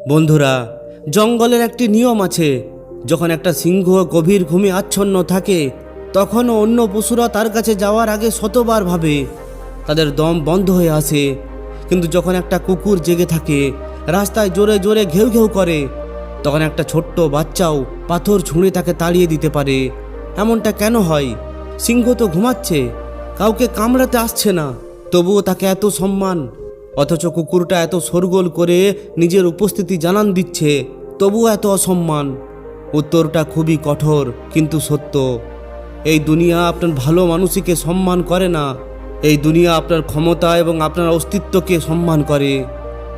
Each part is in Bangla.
বন্ধুরা, জঙ্গলের একটি নিয়ম আছে। যখন একটা সিংহ গভীর ঘুমে আচ্ছন্ন থাকে, তখনও অন্য পশুরা তার কাছে যাওয়ার আগে শতবার ভাবে, তাদের দম বন্ধ হয়ে আসে। কিন্তু যখন একটা কুকুর জেগে থাকে, রাস্তায় জোরে জোরে ঘেউ ঘেউ করে, তখন একটা ছোট্ট বাচ্চাও পাথর ছুঁড়ে তাকে তাড়িয়ে দিতে পারে। এমনটা কেন হয়? সিংহ তো ঘুমাচ্ছে, কাউকে কামড়াতে আসছে না, তবুও তাকে এত সম্মান। অথচ কুকুরটা এত শোরগোল করে নিজের উপস্থিতি জানান দিচ্ছে, তবুও এত অসম্মান। উত্তরটা খুবই কঠোর কিন্তু সত্য। এই দুনিয়া আপনার ভালো মানুষকে সম্মান করে না। এই দুনিয়া আপনার ক্ষমতা এবং আপনার অস্তিত্বকে সম্মান করে।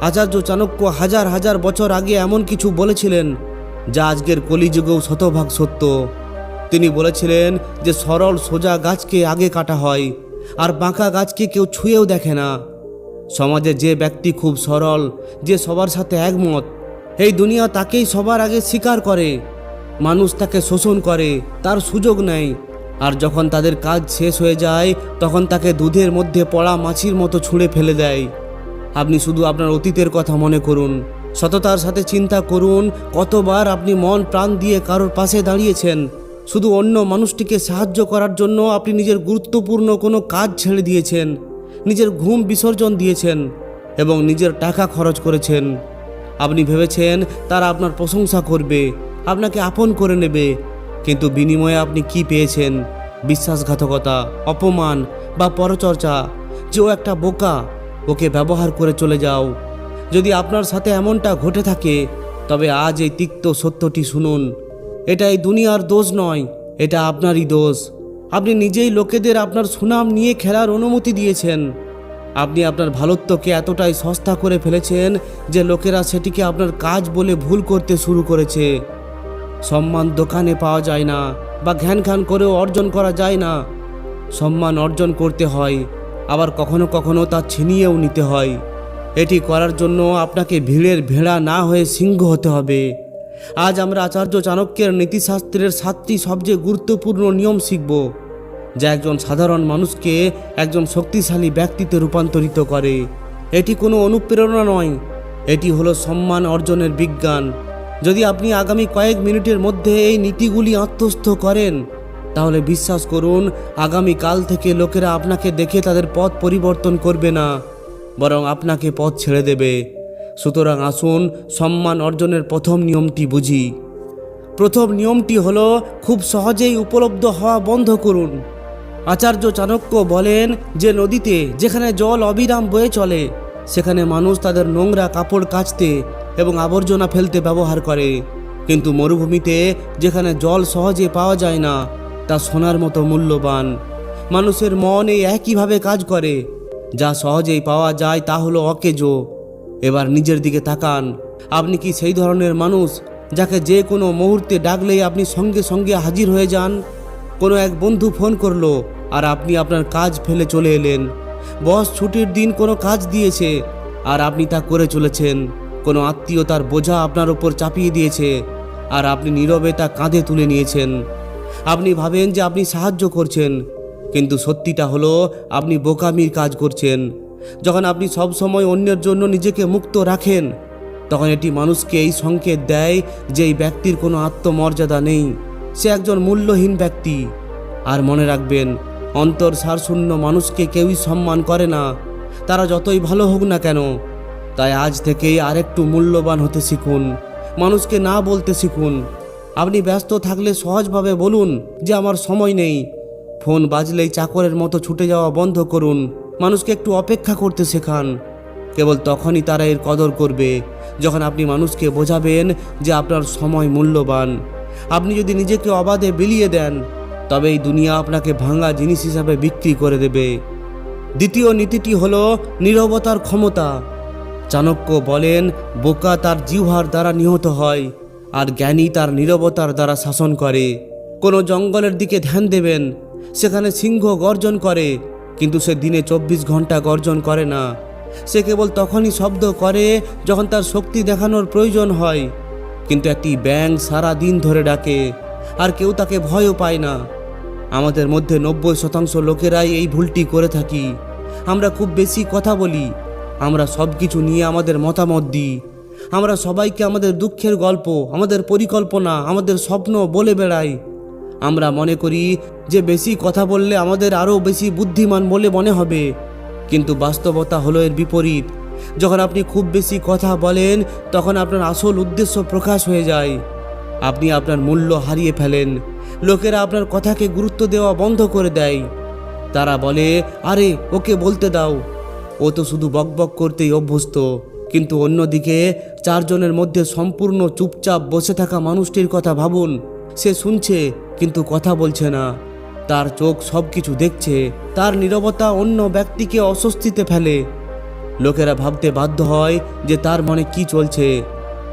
আচার্য চাণক্য হাজার হাজার বছর আগে এমন কিছু বলেছিলেন, যা আজকের কলিযুগেও শতভাগ সত্য। তিনি বলেছিলেন যে সরল সোজা গাছকে আগে কাটা হয়, আর বাঁকা গাছকে কেউ ছুঁয়েও দেখে না। সমাজে যে ব্যক্তি খুব সরল, যে সবার সাথে একমত, এই দুনিয়া তাকেই সবার আগে স্বীকার করে। মানুষ তাকে শোষণ করে, তার সুযোগ নেয়, আর যখন তাদের কাজ শেষ হয়ে যায়, তখন তাকে দুধের মধ্যে পড়া মাছির মতো ছুঁড়ে ফেলে দেয়। আপনি শুধু আপনার অতীতের কথা মনে করুন, সততার সাথে চিন্তা করুন, কতবার আপনি মন প্রাণ দিয়ে কারোর পাশে দাঁড়িয়েছেন। শুধু অন্য মানুষটিকে সাহায্য করার জন্য আপনি নিজের গুরুত্বপূর্ণ কোনো কাজ ছেড়ে দিয়েছেন, নিজের ঘুম বিসর্জন দিয়েছেন এবং নিজের টাকা খরচ করেছেন। আপনি ভেবেছেন তারা আপনার প্রশংসা করবে, আপনাকে আপন করে নেবে, কিন্তু বিনিময়ে আপনি কি পেয়েছেন? বিশ্বাসঘাতকতা, অপমান বা পরচর্চা। যে ও একটা বোকা, ওকে ব্যবহার করে চলে যাও। যদি আপনার সাথে এমনটা ঘটে থাকে, তবে আজ এই তিক্ত সত্যটি শুনুন। এটা এই দুনিয়ার দোষ নয়, এটা আপনারই দোষ। আপনি নিজেই লোকেদের আপনার সুনাম নিয়ে খেলার অনুমতি দিয়েছেন। আপনি আপনার ভালোত্বকে এতটাই সস্তা করে ফেলেছেন যে লোকেরা সেটিকে আপনার কাজ বলে ভুল করতে শুরু করেছে। সম্মান দোকানে পাওয়া যায় না, বা ঘ্যান ঘ্যান করেও অর্জন করা যায় না। সম্মান অর্জন করতে হয়, আবার কখনো কখনো তা ছিনিয়েও নিতে হয়। এটি করার জন্য আপনাকে ভিড়ের ভেড়া না হয়ে সিংহ হতে হবে। আজ আমরা আচার্য চাণক্যের নীতিশাস্ত্রের 7টি সবচেয়ে গুরুত্বপূর্ণ নিয়ম শিখব, যা একজন সাধারণ মানুষকে একজন শক্তিশালী ব্যক্তিতে রূপান্তরিত করে। এটি কোনো অনুপ্রেরণা নয়, এটি হলো সম্মান অর্জনের বিজ্ঞান। যদি আপনি আগামী কয়েক মিনিটের মধ্যে এই নীতিগুলি আত্মস্থ করেন, তাহলে বিশ্বাস করুন, আগামীকাল থেকে লোকেরা আপনাকে দেখে তাদের পথ পরিবর্তন করবে না, বরং আপনাকে পথ ছেড়ে দেবে। সুতরাং আসুন সম্মান অর্জনের প্রথম নিয়মটি বুঝি। প্রথম নিয়মটি হলো খুব সহজেই উপলব্ধ হওয়া বন্ধ করুন। আচার্য চাণক্য বলেন যে নদীতে যেখানে জল অবিরাম বয়ে চলে, সেখানে মানুষ তাদের নোংরা কাপড় কাচতে এবং আবর্জনা ফেলতে ব্যবহার করে, কিন্তু মরুভূমিতে যেখানে জল সহজে পাওয়া যায় না, তা সোনার মতো মূল্যবান। মানুষের মন এই একইভাবে কাজ করে। যা সহজেই পাওয়া যায় তা হলো অকেজো। এবার নিজের দিকে তাকান। আপনি কি সেই ধরনের মানুষ যাকে যে কোনো মুহূর্তে ডাকলেই আপনি সঙ্গে সঙ্গে হাজির হয়ে যান? কোনো এক বন্ধু ফোন করলো আর আপনি আপনার কাজ ফেলে চলে এলেন। বস ছুটির দিন কোনো কাজ দিয়েছে আর আপনি তা করে চলেছেন। কোনো আত্মীয় তার বোঝা আপনার ওপর চাপিয়ে দিয়েছে আর আপনি নীরবে তা কাঁধে তুলে নিয়েছেন। আপনি ভাবেন যে আপনি সাহায্য করছেন, কিন্তু সত্যিটা হলো আপনি বোকামির কাজ করছেন। যখন আপনি সব সময় অন্যের জন্য নিজেকে মুক্ত রাখেন, তখন এটি মানুষকে এই সংকেত দেয় যে এই ব্যক্তির কোনো আত্মমর্যাদা নেই, সে একজন মূল্যহীন ব্যক্তি। আর মনে রাখবেন, অন্তর সারশূন্য মানুষকে কেউই সম্মান করে না, তারা যতই ভালো হোক না কেন। তাই আজ থেকেই আরেকটু মূল্যবান হতে শিখুন, মানুষকে না বলতে শিখুন। আপনি ব্যস্ত থাকলে সহজভাবে বলুন যে আমার সময় নেই। ফোন বাজলেই চাকরের মতো ছুটে যাওয়া বন্ধ করুন। মানুষকে একটু অপেক্ষা করতে শেখান। কেবল তখনই তারা এর কদর করবে যখন আপনি মানুষকে বোঝাবেন যে আপনার সময় মূল্যবান। আপনি যদি নিজেকে অবাধে বিলিয়ে দেন, তবে এই দুনিয়া আপনাকে ভাঙা জিনিস হিসাবে বিক্রি করে দেবে। দ্বিতীয় নীতিটি হলো নীরবতার ক্ষমতা। চাণক্য বলেন, বোকা তার জিহ্বার দ্বারা নিহত হয়, আর জ্ঞানী তার নীরবতার দ্বারা শাসন করে। কোনো জঙ্গলের দিকে ধ্যান দেবেন, সেখানে সিংহ গর্জন করে, কিন্তু সে দিনে 24 ঘন্টা গর্জন করে না। সে কেবল তখনই শব্দ করে যখন তার শক্তি দেখানোর প্রয়োজন হয়। কিন্তু একটি ব্যাঙ সারা দিন ধরে ডাকে, আর কেউ তাকে ভয়ও পায় না। আমাদের মধ্যে 90% লোকেরাই এই ভুলটি করে থাকি। আমরা খুব বেশি কথা বলি, আমরা সব কিছু নিয়ে আমাদের মতামত দিই, আমরা সবাইকে আমাদের দুঃখের গল্প, আমাদের পরিকল্পনা, আমাদের স্বপ্ন বলে বেড়াই। আমরা মনে করি যে বেশি কথা বললে আমাদের আরও বেশি বুদ্ধিমান বলে মনে হবে, কিন্তু বাস্তবতা হলো এর বিপরীত। যখন আপনি খুব বেশি কথা বলেন তখন আপনার আসল উদ্দেশ্য প্রকাশ হয়ে যায়। আপনি আপনার মূল্য হারিয়ে ফেলেন। লোকেরা আপনার কথাকে গুরুত্ব দেওয়া বন্ধ করে দেয়। তারা বলে, আরে ওকে বলতে দাও, ও তো শুধু বকবক করতেই অভ্যস্ত। কিন্তু অন্যদিকে 4 জনের মধ্যে সম্পূর্ণ চুপচাপ বসে থাকা মানুষটির কথা ভাবুন। সে শুনছে কিন্তু কথা বলছে না। তার চোখ সব কিছু দেখছে। তার নীরবতা অন্য ব্যক্তিকে অস্বস্তিতে ফেলে। লোকেরা ভাবতে বাধ্য হয় যে তার মনে কি চলছে।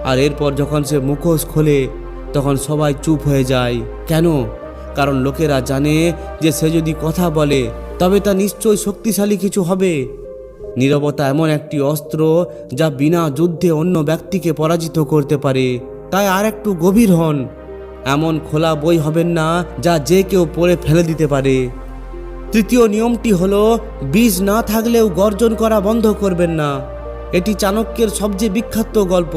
আর এরপর যখন সে মুখোশ খোলে তখন সবাই চুপ হয়ে যায়। কেন? কারণ লোকেরা জানে যে সে যদি কথা বলে তবে তা নিশ্চয়ই শক্তিশালী কিছু হবে। নীরবতা এমন একটি অস্ত্র যা বিনা যুদ্ধে অন্য ব্যক্তিকে পরাজিত করতে পারে। তাই আর একটু গভীর হন। এমন খোলা বই হবেন না যা যে কেউ পড়ে ফেলে দিতে পারে। তৃতীয় নিয়মটি হলো, বীজ না থাকলেও গর্জন করা বন্ধ করবেন না। এটি চাণক্যের সবচেয়ে বিখ্যাত গল্প,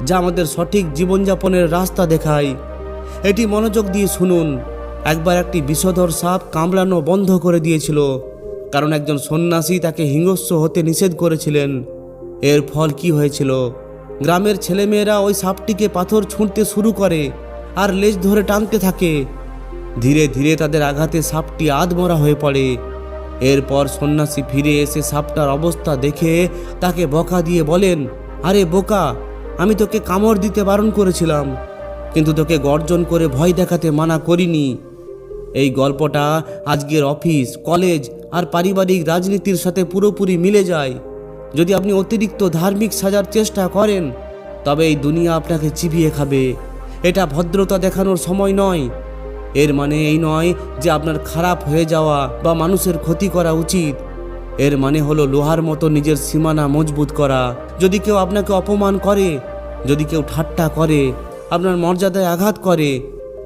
যা আমাদের সঠিক জীবনযাপনের রাস্তা দেখায়। এটি মনোযোগ দিয়ে শুনুন। একবার একটি বিষধর সাপ কামড়ানো বন্ধ করে দিয়েছিল, কারণ একজন সন্ন্যাসী তাকে হিংস্র হতে নিষেধ করেছিলেন। এর ফল কি হয়েছিল? গ্রামের ছেলেমেয়েরা ওই সাপটিকে পাথর ছুঁড়তে শুরু করে আর লেজ ধরে টানতে থাকে। ধীরে ধীরে তাদের আঘাতে সাপটি আধমরা হয়ে পড়ে। এরপর সন্ন্যাসী ফিরে এসে সাপটার অবস্থা দেখে তাকে বকা দিয়ে বলেন, আরে বোকা, আমি তোকে কামড় দিতে বারণ করেছিলাম, কিন্তু তোকে গর্জন করে ভয় দেখাতে মানা করিনি। এই গল্পটা আজকের অফিস, কলেজ আর পারিবারিক রাজনীতির সাথে পুরোপুরি মিলে যায়। যদি আপনি অতিরিক্ত ধার্মিক সাজার চেষ্টা করেন তবে এই দুনিয়া আপনাকে চিবিয়ে খাবে। এটা ভদ্রতা দেখানোর সময় নয়। এর মানে এই নয় যে আপনার খারাপ হয়ে যাওয়া বা মানুষের ক্ষতি করা উচিত। এর মানে হলো লোহার মতো নিজের সীমানা মজবুত করা। যদি কেউ আপনাকে অপমান করে, যদি কেউ ঠাট্টা করে, আপনার মর্যাদায় আঘাত করে,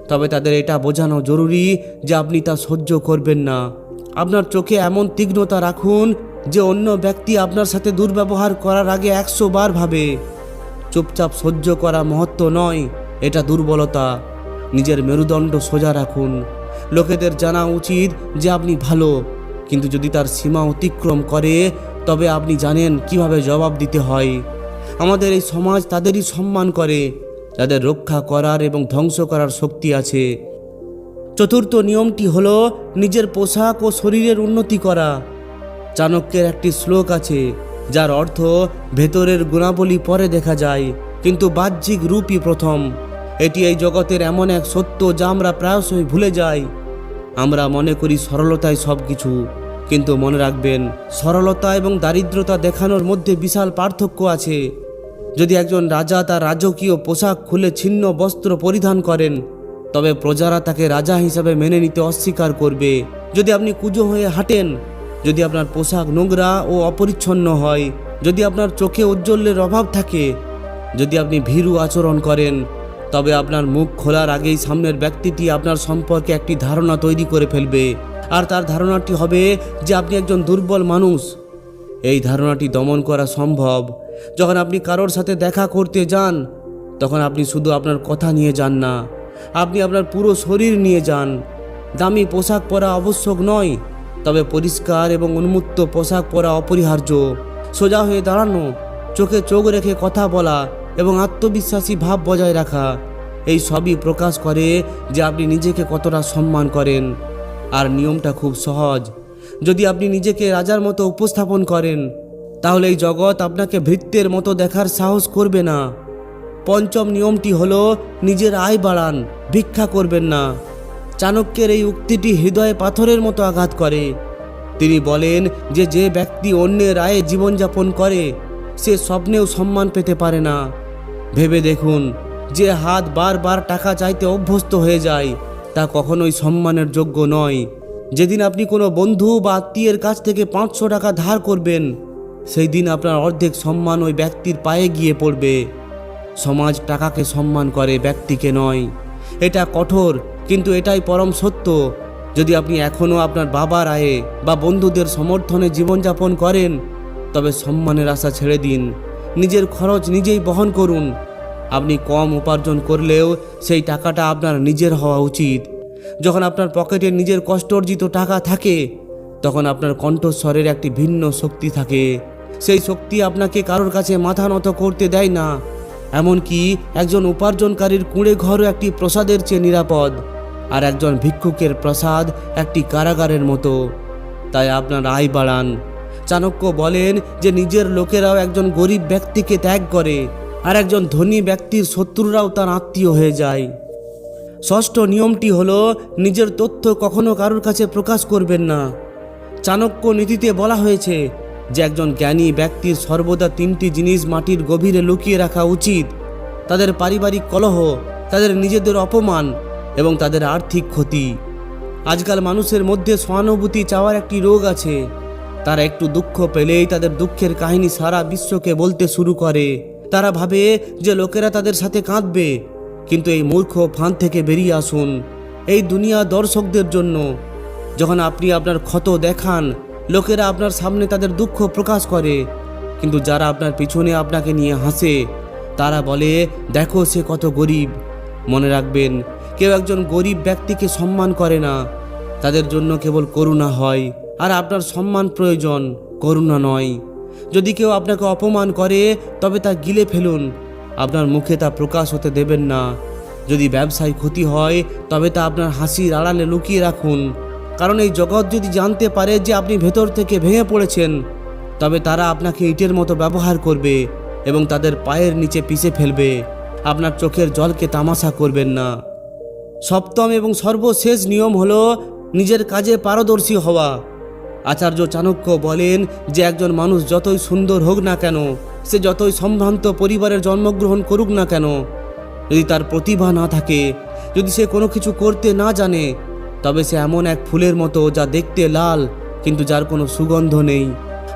তবে তাদের এটা বোঝানো জরুরি যে আপনি তা সহ্য করবেন না। আপনার চোখে এমন তীক্ষ্ণতা রাখুন যে অন্য ব্যক্তি আপনার সাথে দুর্ব্যবহার করার আগে 100 বার ভাবে। চুপচাপ সহ্য করা মহত্ব নয়, এটা দুর্বলতা। নিজের মেরুদণ্ড সোজা রাখুন। লোকেদের জানা উচিত যে আপনি ভালো, কিন্তু যদি তার সীমা অতিক্রম করে তবে আপনি জানেন কিভাবে জবাব দিতে হয়। আমাদের এই সমাজ তাদেরই সম্মান করে যাদের রক্ষা করার এবং ধ্বংস করার শক্তি আছে। চতুর্থ নিয়মটি হলো নিজের পোশাক ও শরীরের উন্নতি করা। চাণক্যের একটি শ্লোক আছে যার অর্থ, ভেতরের গুণাবলী পরে দেখা যায় কিন্তু বাহ্যিক রূপই প্রথম। এটি এই জগতের এমন এক সত্য যা আমরা প্রায়শই ভুলে যাই। আমরা মনে করি সরলতাই সব কিছু, কিন্তু মনে রাখবেন, সরলতা এবং দারিদ্রতা দেখানোর মধ্যে বিশাল পার্থক্য আছে। যদি একজন রাজা তার রাজকীয় পোশাক খুলে ছিন্ন বস্ত্র পরিধান করেন তবে প্রজারা তাকে রাজা হিসাবে মেনে নিতে অস্বীকার করবে। যদি আপনি কুঁজো হয়ে হাঁটেন, যদি আপনার পোশাক নোংরা ও অপরিচ্ছন্ন হয়, যদি আপনার চোখে ঔজ্জ্বল্যের অভাব থাকে, যদি আপনি ভীরু আচরণ করেন, তবে আপনার মুখ খোলার আগেই সামনের ব্যক্তিটি আপনার সম্পর্কে একটি ধারণা তৈরি করে ফেলবে। আর তার ধারণাটি হবে যে আপনি একজন দুর্বল মানুষ। এই ধারণাটি দমন করা সম্ভব। যখন আপনি কারোর সাথে দেখা করতে যান তখন আপনি শুধু আপনার কথা নিয়ে যান না, আপনি আপনার পুরো শরীর নিয়ে যান। দামি পোশাক পরা আবশ্যক নয়, তবে পরিষ্কার এবং উন্মুক্ত পোশাক পরা অপরিহার্য। সোজা হয়ে দাঁড়ানো, চোখে চোখ রেখে কথা বলা এবং আত্মবিশ্বাসী ভাব বজায় রাখা, এই সবই প্রকাশ করে যে আপনি নিজেকে কতটা সম্মান করেন। আর নিয়মটা খুব সহজ। যদি আপনি নিজেকে রাজার মতো উপস্থাপন করেন তাহলে এই জগৎ আপনাকে ভৃত্যের মতো দেখার সাহস করবে না। পঞ্চম নিয়মটি হলো, নিজের আয় বাড়ান, ভিক্ষা করবেন না। চাণক্যের এই উক্তিটি হৃদয়ে পাথরের মতো আঘাত করে। তিনি বলেন যে যে ব্যক্তি অন্যের আয়ে জীবনযাপন করে সে স্বপ্নেও সম্মান পেতে পারে না। ভেবে দেখুন, যে হাত বারবার টাকা চাইতে অভ্যস্ত হয়ে যায় তা কখনোই সম্মানের যোগ্য নয়। যেদিন আপনি কোনো বন্ধু বা আত্মীয়ের কাছ থেকে 500 টাকা ধার করবেন সেই দিন আপনার অর্ধেক সম্মান ওই ব্যক্তির পায়ে গিয়ে পড়বে। সমাজ টাকাকে সম্মান করে, ব্যক্তিকে নয়। এটা কঠোর, কিন্তু এটাই পরম সত্য। যদি আপনি এখনও আপনার বাবার আয়ে বা বন্ধুদের সমর্থনে জীবনযাপন করেন তবে সম্মানের আশা ছেড়ে দিন। নিজের খরচ নিজেই বহন করুন। আপনি কম উপার্জন করলেও সেই টাকাটা আপনার নিজের হওয়া উচিত। যখন আপনার পকেটে নিজের কষ্ট অর্জিত টাকা থাকে, তখন আপনার কণ্ঠস্বরের একটি ভিন্ন শক্তি থাকে। সেই শক্তি আপনাকে কারোর কাছে মাথা নত করতে দেয় না। এমনকি একজন উপার্জনকারীর কুঁড়ে ঘরও একটি প্রসাদের চেয়ে নিরাপদ, আর একজন ভিক্ষুকের প্রসাদ একটি কারাগারের মতো। তাই আপনার আয় বাড়ান। চাণক্য বলেন যে নিজের লোকেরাও একজন গরিব ব্যক্তিকে ত্যাগ করে, আর একজন ধনী ব্যক্তির শত্রুরাও তার আত্মীয় হয়ে যায়। ষষ্ঠ নিয়মটি হলো নিজের তথ্য কখনো কারোর কাছে প্রকাশ করবেন না। চাণক্য নীতিতে বলা হয়েছে যে একজন জ্ঞানী ব্যক্তির সর্বদা তিনটি জিনিস মাটির গভীরে লুকিয়ে রাখা উচিত: তাদের পারিবারিক কলহ, তাদের নিজেদের অপমান এবং তাদের আর্থিক ক্ষতি। আজকাল মানুষের মধ্যে সহানুভূতি চাওয়ার একটি রোগ আছে। তারা একটু দুঃখ পেলেই তাদের দুঃখের কাহিনী সারা বিশ্বকে বলতে শুরু করে। তারা ভাবে যে লোকেরা তাদের সাথে কাঁদবে, কিন্তু এই মূর্খ ফাঁদ থেকে বেরিয়ে আসুন। এই দুনিয়া দর্শকদের জন্য। যখন আপনি আপনার ক্ষত দেখান, লোকেরা আপনার সামনে তাদের দুঃখ প্রকাশ করে, কিন্তু যারা আপনার পিছনে আপনাকে নিয়ে হাসে, তারা বলে, দেখো সে কত গরিব। মনে রাখবেন, কেউ একজন গরিব ব্যক্তিকে সম্মান করে না। তাদের জন্য কেবল করুণা হয়, আর আপনার সম্মান প্রয়োজন, করুণা নয়। যদি কেউ আপনাকে অপমান করে, তবে তা গিলে ফেলুন, আপনার মুখে তা প্রকাশ হতে দেবেন না। যদি ব্যবসায় ক্ষতি হয়, তবে তা আপনার হাসির আড়ালে লুকিয়ে রাখুন, কারণ এই জগৎ যদি জানতে পারে যে আপনি ভেতর থেকে ভেঙে পড়েছেন, তবে তারা আপনাকে ইটের মতো ব্যবহার করবে এবং তাদের পায়ের নিচে পিষে ফেলবে। আপনার চোখের জলকে তামাশা করবেন না। সপ্তম এবং সর্বশেষ নিয়ম হলো নিজের কাজে পারদর্শী হওয়া। আচার্য চাণক্য বলেন যে একজন মানুষ যতই সুন্দর হোক না কেন, সে যতই সম্ভ্রান্ত পরিবারের জন্মগ্রহণ করুক না কেন, যদি তার প্রতিভা না থাকে, যদি সে কোনো কিছু করতে না জানে, তবে সে এমন এক ফুলের মতো যা দেখতে লাল কিন্তু যার কোনো সুগন্ধ নেই।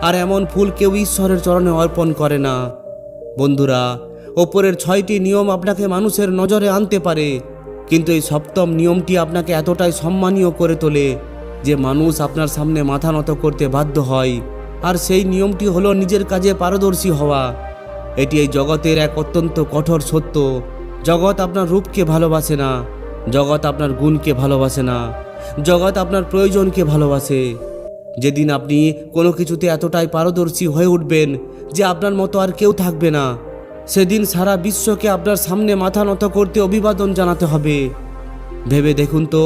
আর এমন ফুল কেউ ঈশ্বরের চরণে অর্পণ করে না। বন্ধুরা, ওপরের 6টি নিয়ম আপনাকে মানুষের নজরে আনতে পারে, কিন্তু এই সপ্তম নিয়মটি আপনাকে এতটাই সম্মানীয় করে তোলে যে মানুষ আপনার সামনে মাথা নত করতে বাধ্য হয়। আর সেই নিয়মটি হলো নিজের কাজে পারদর্শী হওয়া। এটি এই জগতের এক অত্যন্ত কঠোর সত্য। জগৎ আপনার রূপকে ভালোবাসে না, জগৎ আপনার গুণকে ভালোবাসে না, জগৎ আপনার প্রয়োজনকে ভালোবাসে। যেদিন আপনি কোনো কিছুতে এতটাই পারদর্শী হয়ে উঠবেন যে আপনার মতো আর কেউ থাকবে না, সেদিন সারা বিশ্বকে আপনার সামনে মাথা নত করতে অভিবাদন জানাতে হবে। ভেবে দেখুন তো,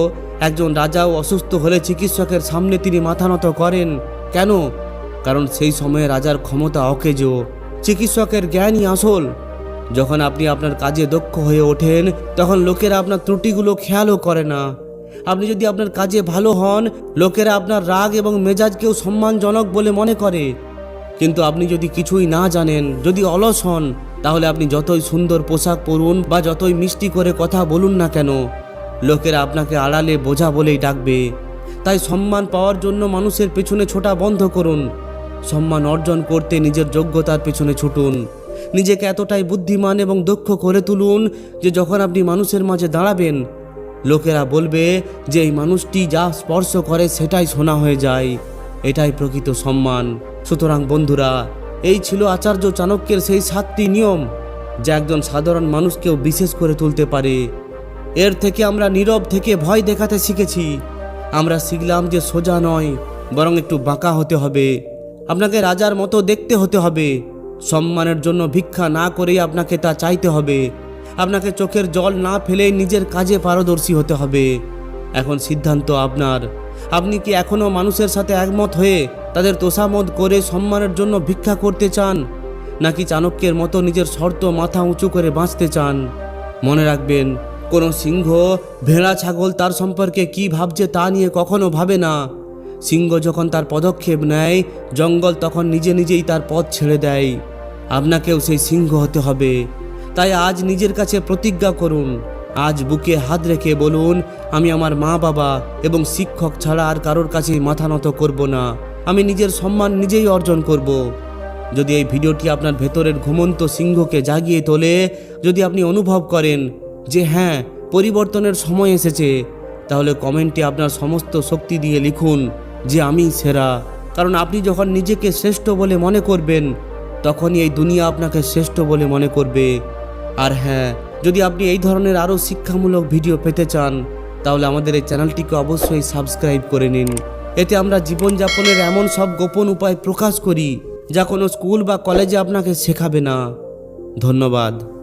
একজন রাজাও অসুস্থ হলে চিকিৎসকের সামনে তিনি মাথা নত করেন কেন? কারণ সেই সময়ে রাজার ক্ষমতা অকেজ, চিকিৎসকের জ্ঞানই আসল। যখন আপনি আপনার কাজে দক্ষ হয়ে ওঠেন, তখন লোকেরা আপনার ত্রুটিগুলো খেয়ালও করে না। আপনি যদি আপনার কাজে ভালো হন, লোকেরা আপনার রাগ এবং মেজাজকেও সম্মানজনক বলে মনে করে। কিন্তু আপনি যদি কিছুই না জানেন, যদি অলস হন, তাহলে আপনি যতই সুন্দর পোশাক পরুন বা যতই মিষ্টি করে কথা বলুন না কেন, লোকেরা আপনাকে আড়ালে বোঝা বলেই ডাকবে। তাই সম্মান পাওয়ার জন্য মানুষের পেছনে ছোটা বন্ধ করুন। সম্মান অর্জন করতে নিজের যোগ্যতার পেছনে ছুটুন। নিজেকে এতটাই বুদ্ধিমান এবং দক্ষ করে তুলুন যে যখন আপনি মানুষের মাঝে দাঁড়াবেন, লোকেরা বলবে যে এই মানুষটি যা স্পর্শ করে সেটাই শোনা হয়ে যায়। এটাই প্রকৃত সম্মান। সুতরাং বন্ধুরা, এই ছিল আচার্য চাণক্যের সেই 7টি নিয়ম, যা একজন সাধারণ মানুষকেও বিশেষ করে তুলতে পারে। এর থেকে আমরা নীরব থেকে ভয় দেখাতে শিখেছি। আমরা শিখলাম যে সোজা নয়, বরং একটু বাঁকা হতে হবে। আপনাকে রাজার মতো দেখতে হতে হবে। সম্মানের জন্য ভিক্ষা না করেই আপনাকে তা চাইতে হবে। আপনাকে চোখের জল না ফেলেই নিজের কাজে পারদর্শী হতে হবে। এখন সিদ্ধান্ত আপনার। আপনি কি এখনও মানুষের সাথে একমত হয়ে তাদের তোষামোদ করে সম্মানের জন্য ভিক্ষা করতে চান, নাকি চাণক্যের মতো নিজের শর্ত মাথা উঁচু করে বাঁচতে চান? মনে রাখবেন, কোনো সিংহ, ভেড়া, ছাগল তার সম্পর্কে কি ভাবছে তা নিয়ে কখনো ভাবে না। সিংহ যখন তার পদক্ষেপ নেয়, জঙ্গল তখন নিজে নিজেই তার পথ ছেড়ে দেয়। আপনাকেও সেই সিংহ হতে হবে। তাই আজ নিজের কাছে প্রতিজ্ঞা করুন। আজ বুকে হাত রেখে বলুন, আমি আমার মা বাবা এবং শিক্ষক ছাড়া আর কারোর কাছেই মাথা নত করব না। আমি নিজের সম্মান নিজেই অর্জন করব। যদি এই ভিডিওটি আপনার ভেতরের ঘুমন্ত সিংহকে জাগিয়ে তোলে, যদি আপনি অনুভব করেন যে হ্যাঁ, পরিবর্তনের সময় এসেছে, তাহলে কমেন্টে আপনার সমস্ত শক্তি দিয়ে লিখুন যে আমি সেরা। কারণ আপনি যখন নিজেকে শ্রেষ্ঠ বলে মনে করবেন, তখনই এই দুনিয়া আপনাকে শ্রেষ্ঠ বলে মনে করবে। আর হ্যাঁ, যদি আপনি এই ধরনের আরও শিক্ষামূলক ভিডিও পেতে চান তাহলে আমাদের এই চ্যানেলটিকে অবশ্যই সাবস্ক্রাইব করে নিন। এতে আমরা জীবনযাপনের এমন সব গোপন উপায় প্রকাশ করি যা কোনো স্কুল বা কলেজে আপনাকে শেখাবে না। ধন্যবাদ।